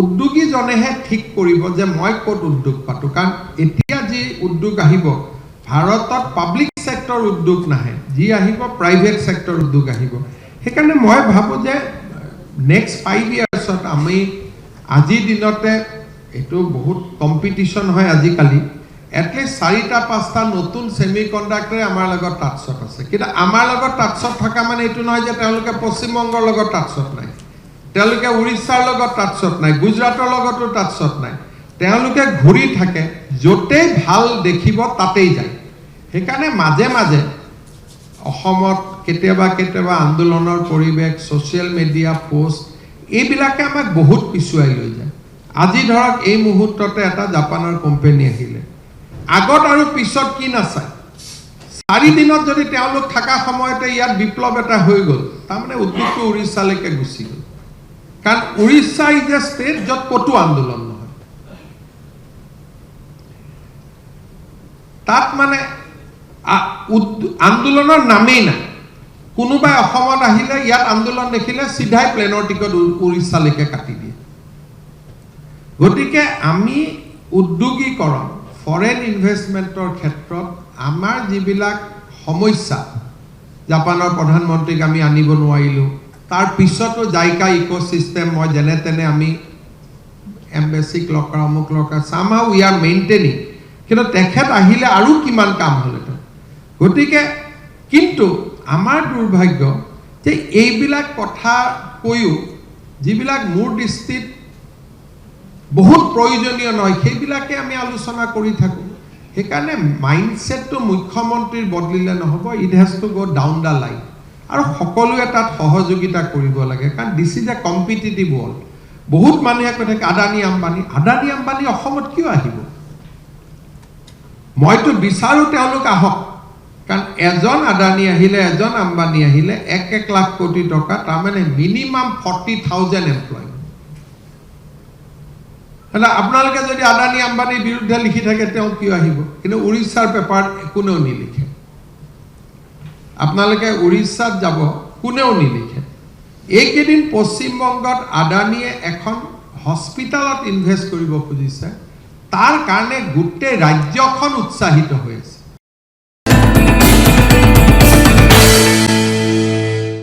উদ্যোগীজনেহে ঠিক কৰিব যে মই ক'ত উদ্যোগ পাতো, কাৰণ এতিয়া যি উদ্যোগ আহিব ভাৰতত পাব্লিক সেক্টৰ উদ্যোগ নাহে, যি আহিব প্ৰাইভেট সেক্টৰ উদ্যোগ আহিব। সেইকাৰণে মই ভাবোঁ যে নেক্সট 5 ইয়াৰ্ছত আমি আজিৰ দিনতে এইটো বহুত কম্পিটিশ্যন হয় আজিকালি, এটলিষ্ট 4-5টা নতুন ছেমি কণ্ডাক্টৰে আমাৰ লগত টাচত আছে। কিন্তু আমাৰ লগত টাচত থকা মানে এইটো নহয় যে তেওঁলোকে পশ্চিমবংগৰ লগত টাচত নাই, তেওঁলোকে উৰিষ্যাৰ লগত টাচত নাই, গুজৰাটৰ লগতো টাচত নাই। তেওঁলোকে ঘূৰি থাকে, য'তেই ভাল দেখিব তাতেই যায়। সেইকাৰণে মাজে মাজে অসমত কেতিয়াবা কেতিয়াবা আন্দোলনৰ পৰিৱেশ, ছ'চিয়েল মিডিয়া পোষ্ট এইবিলাকে আমাক বহুত পিছুৱাই লৈ যায়। আজি ধৰক এই মুহূৰ্ততে এটা জাপানৰ কোম্পানী আহিলে, আগত আৰু পিছত কি নাচায়, 4 দিনত যদি তেওঁলোক থকা সময়তে ইয়াত বিপ্লৱ এটা হৈ গ'ল, তাৰমানে উদ্যোগটো উৰিষ্যালৈকে গুচি গ'ল। কাৰণ উৰিষ্যা ইজ এ ষ্টেট য'ত ক'তো আন্দোলন নহয়। তাত মানে আন্দোলনৰ নামেই নাই। কোনোবাই অসমত আহিলে ইয়াত আন্দোলন দেখিলে চিধাই প্লেনৰ টিকট উৰিষ্যালৈকে কাটি দিয়ে। গতিকে আমি উদ্যোগীকৰণ, ফৰেন ইনভেষ্টমেণ্টৰ ক্ষেত্ৰত আমাৰ যিবিলাক সমস্যা, জাপানৰ প্ৰধানমন্ত্ৰীক আমি আনিব নোৱাৰিলোঁ, তাৰ পিছতো জাইকা ইক'চিষ্টেম মই যেনে তেনে আমি এম্বেচিক লকাৰ অমুক লকাৰ চামহাউ উই আৰ মেইনটেইনিং, কিন্তু তেখেত আহিলে আৰু কিমান কাম হ'লহেঁতেন। গতিকে কিন্তু আমাৰ দুৰ্ভাগ্য যে এইবিলাক কথা কৈও যিবিলাক মোৰ দৃষ্টিত বহুত প্ৰয়োজনীয় নহয় সেইবিলাকে আমি আলোচনা কৰি থাকোঁ। সেইকাৰণে মাইণ্ডছেটটো মুখ্যমন্ত্ৰীৰ বদলিলে নহ'ব, ইট হেজ টু গ' ডাউন দ্য লাইন। আৰু সকলোৱে তাত সহযোগিতা কৰিব লাগে, কাৰণ this is a competitive world. বহুত মানুহে কৈ থাকে আদানী আম্বানী অসমত কিয় আহিব? মইতো বিচাৰোঁ তেওঁলোক আহক, কাৰণ এজন আদানী আহিলে, এজন আম্বানী আহিলে 1 লাখ কোটি টকা, তাৰমানে মিনিমাম 40,000 এমপ্লয়। আপোনালোকে যদি আদানী আম্বানীৰ বিৰুদ্ধে লিখি থাকে তেওঁ কিয় আহিব? কিন্তু উৰিষ্যাৰ পেপাৰত কোনেও নিলিখে। আপোনালোকে উৰিষ্যাত যাব, কোনেও নিলিখে। এইকেইদিন পশ্চিমবংগত আদানীয়ে এখন হস্পিটেলত ইনভেষ্ট কৰিব খুজিছে, তাৰ কাৰণে গোটেই ৰাজ্যখন উৎসাহিত হৈ আছে।